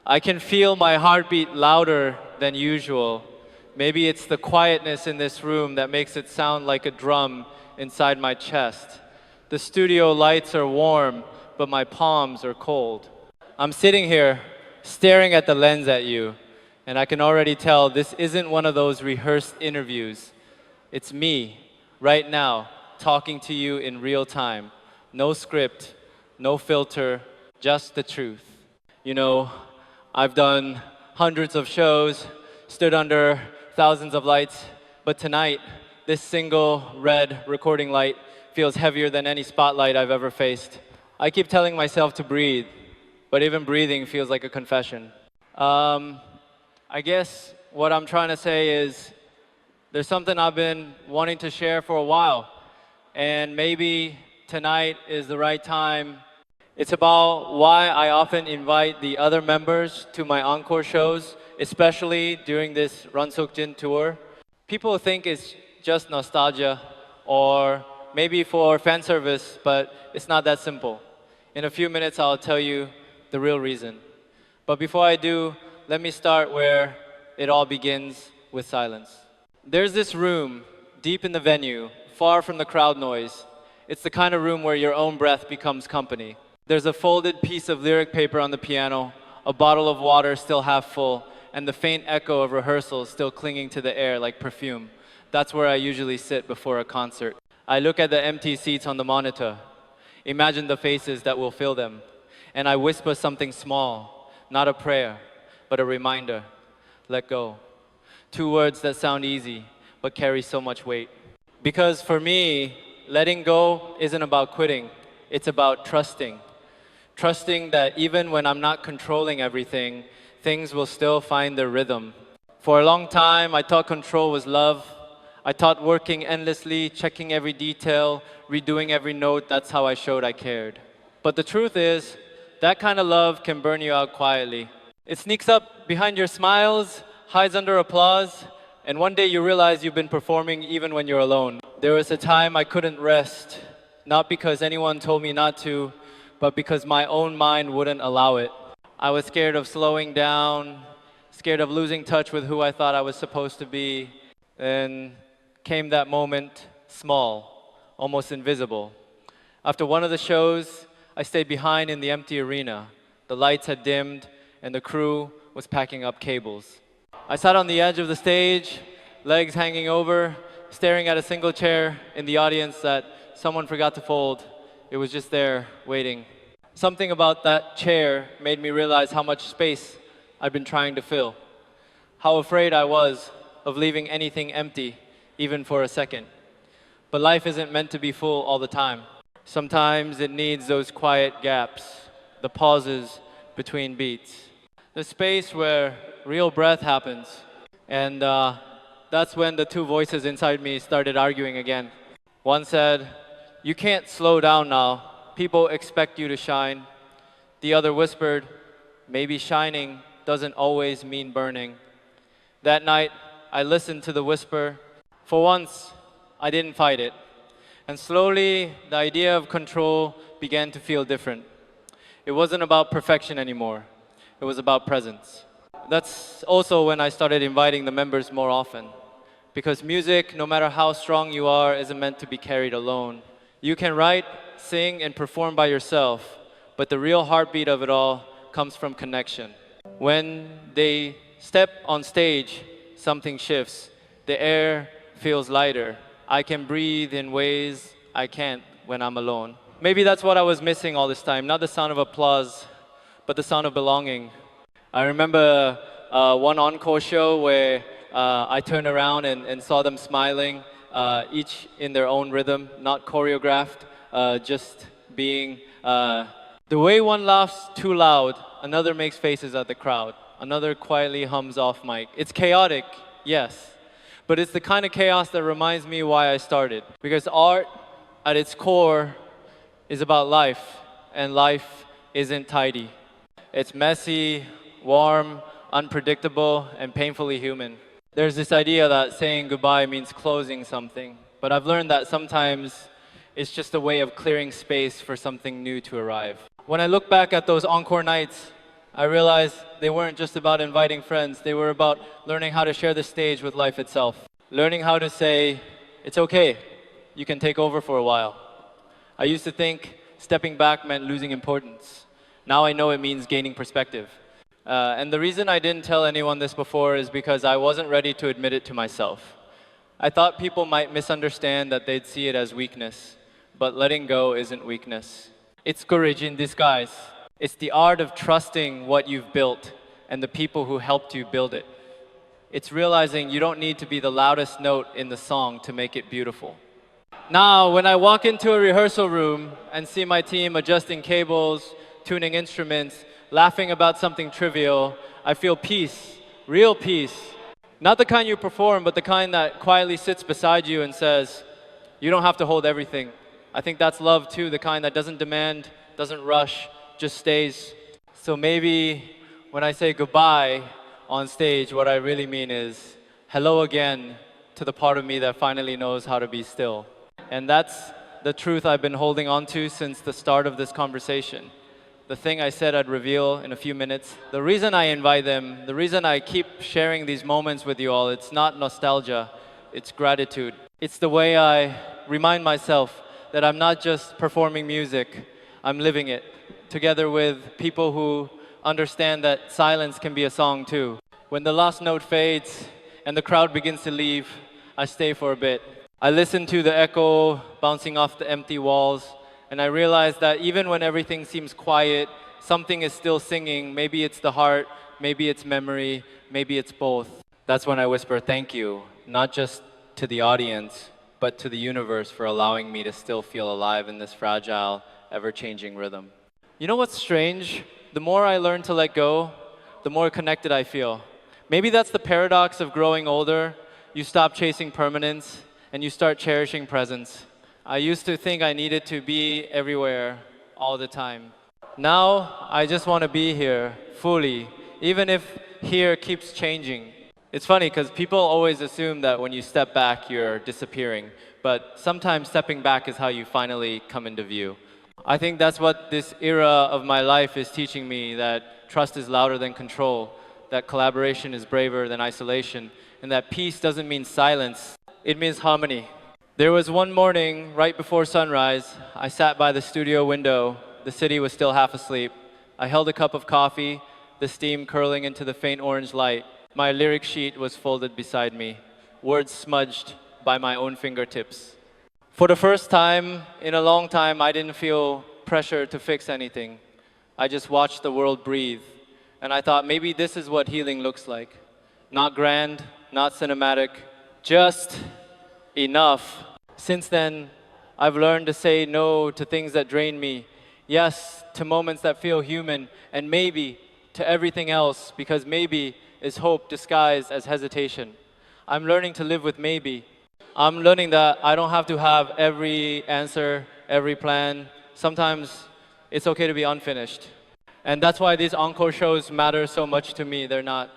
I can feel my heartbeat louder than usual. Maybe it's the quietness in this room that makes it sound like a drum inside my chest. The studio lights are warm, but my palms are cold. I'm sitting here, staring at the lens at you, and I can already tell this isn't one of those rehearsed interviews. It's me, right now, talking to you in real time. No script, no filter, just the truth. You know, I've done hundreds of shows, stood under thousands of lights, but tonight, this single red recording light feels heavier than any spotlight I've ever faced. I keep telling myself to breathe, but even breathing feels like a confession. I guess what I'm trying to say is there's something I've been wanting to share for a while, and maybe tonight is the right time. It's about why I often invite the other members to my Encore shows, especially during this Run Seokjin tour. People think it's just nostalgia or maybe for fan service, but it's not that simple. In a few minutes, I'll tell you the real reason. But before I do, let me start where it all begins, with silence. There's this room deep in the venue, far from the crowd noise. It's the kind of room where your own breath becomes company. There's a folded piece of lyric paper on the piano, a bottle of water still half full, and the faint echo of rehearsals still clinging to the air like perfume. That's where I usually sit before a concert. I look at the empty seats on the monitor, imagine the faces that will fill them, and I whisper something small, not a prayer, but a reminder. Let go. 2 words that sound easy, but carry so much weight. Because for me, letting go isn't about quitting, it's about trusting. Trusting that even when I'm not controlling everything, things will still find their rhythm. For a long time, I thought control was love. I thought working endlessly, checking every detail, redoing every note, that's how I showed I cared. But the truth is, that kind of love can burn you out quietly. It sneaks up behind your smiles, hides under applause, and one day you realize you've been performing even when you're alone. There was a time I couldn't rest, not because anyone told me not to, but because my own mind wouldn't allow it. I was scared of slowing down, scared of losing touch with who I thought I was supposed to be. Then came that moment, small, almost invisible. After one of the shows, I stayed behind in the empty arena. The lights had dimmed, and the crew was packing up cables. I sat on the edge of the stage, legs hanging over, staring at a single chair in the audience that someone forgot to fold. It was just there, waiting. Something about that chair made me realize how much space I'd been trying to fill. How afraid I was of leaving anything empty, even for a second. But life isn't meant to be full all the time. Sometimes it needs those quiet gaps, the pauses between beats. The space where real breath happens. And that's when the 2 voices inside me started arguing again. One said, "You can't slow down now. People expect you to shine." The other whispered, "Maybe shining doesn't always mean burning." That night, I listened to the whisper. For once, I didn't fight it. And slowly, the idea of control began to feel different. It wasn't about perfection anymore. It was about presence. That's also when I started inviting the members more often. Because music, no matter how strong you are, isn't meant to be carried alone. You can write, sing, and perform by yourself, but the real heartbeat of it all comes from connection. When they step on stage, something shifts. The air feels lighter. I can breathe in ways I can't when I'm alone. Maybe that's what I was missing all this time, not the sound of applause, but the sound of belonging. I remember one encore show where I turned around and saw them smiling, each in their own rhythm, not choreographed, just being. The way one laughs too loud, another makes faces at the crowd, another quietly hums off mic. It's chaotic, yes, but it's the kind of chaos that reminds me why I started. Because art, at its core, is about life, and life isn't tidy. It's messy, warm, unpredictable, and painfully human. There's this idea that saying goodbye means closing something, but I've learned that sometimes it's just a way of clearing space for something new to arrive. When I look back at those encore nights, I realized they weren't just about inviting friends, they were about learning how to share the stage with life itself. Learning how to say, it's okay, you can take over for a while. I used to think stepping back meant losing importance. Now I know it means gaining perspective. And the reason I didn't tell anyone this before is because I wasn't ready to admit it to myself. I thought people might misunderstand that they'd see it as weakness, but letting go isn't weakness. It's courage in disguise. It's the art of trusting what you've built and the people who helped you build it. It's realizing you don't need to be the loudest note in the song to make it beautiful. Now, when I walk into a rehearsal room and see my team adjusting cables, tuning instruments, laughing about something trivial, I feel peace, real peace. Not the kind you perform, but the kind that quietly sits beside you and says, you don't have to hold everything. I think that's love too, the kind that doesn't demand, doesn't rush, just stays. So maybe when I say goodbye on stage, what I really mean is hello again to the part of me that finally knows how to be still. And that's the truth I've been holding on to since the start of this conversation. The thing I said I'd reveal in a few minutes. The reason I invite them, the reason I keep sharing these moments with you all, it's not nostalgia, it's gratitude. It's the way I remind myself that I'm not just performing music, I'm living it, together with people who understand that silence can be a song too. When the last note fades and the crowd begins to leave, I stay for a bit. I listen to the echo bouncing off the empty walls, and I realize that even when everything seems quiet, something is still singing. Maybe it's the heart, maybe it's memory, maybe it's both. That's when I whisper thank you, not just to the audience, but to the universe for allowing me to still feel alive in this fragile, ever-changing rhythm. You know what's strange? The more I learn to let go, the more connected I feel. Maybe that's the paradox of growing older. You stop chasing permanence, and you start cherishing presence. I used to think I needed to be everywhere all the time. Now, I just want to be here fully, even if here keeps changing. It's funny because people always assume that when you step back, you're disappearing. But sometimes stepping back is how you finally come into view. I think that's what this era of my life is teaching me, that trust is louder than control, that collaboration is braver than isolation, and that peace doesn't mean silence. It means harmony. There was one morning, right before sunrise, I sat by the studio window. The city was still half asleep. I held a cup of coffee, the steam curling into the faint orange light. My lyric sheet was folded beside me, words smudged by my own fingertips. For the first time in a long time, I didn't feel pressure to fix anything. I just watched the world breathe. And I thought maybe this is what healing looks like. Not grand, not cinematic, just enough. Since then, I've learned to say no to things that drain me. Yes, to moments that feel human, and maybe to everything else, because maybe is hope disguised as hesitation. I'm learning to live with maybe. I'm learning that I don't have to have every answer, every plan. Sometimes it's okay to be unfinished. And that's why these encore shows matter so much to me. They're not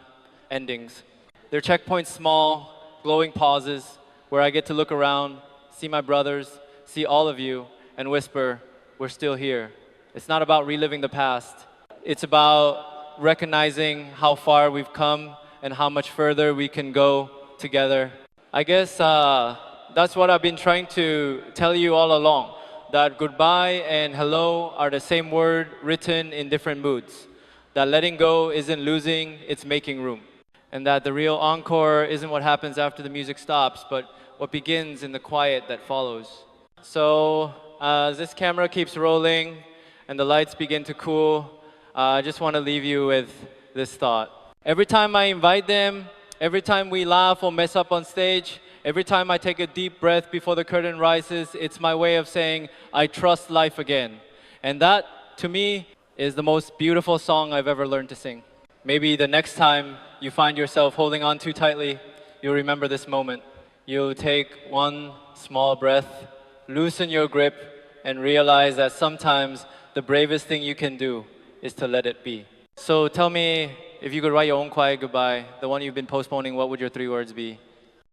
endings. They're checkpoints, small, glowing pauses, where I get to look around, see my brothers, see all of you, and whisper, we're still here. It's not about reliving the past. It's about recognizing how far we've come and how much further we can go together. I guess that's what I've been trying to tell you all along, that goodbye and hello are the same word written in different moods. That letting go isn't losing, it's making room. And that the real encore isn't what happens after the music stops, but what begins in the quiet that follows. So as this camera keeps rolling and the lights begin to cool, I just want to leave you with this thought. Every time I invite them, every time we laugh or mess up on stage, every time I take a deep breath before the curtain rises, it's my way of saying, I trust life again. And that, to me, is the most beautiful song I've ever learned to sing. Maybe the next time you find yourself holding on too tightly, you'll remember this moment. You'll take one small breath, loosen your grip, and realize that sometimes the bravest thing you can do is to let it be. So tell me, if you could write your own quiet goodbye, the one you've been postponing, what would your 3 words be?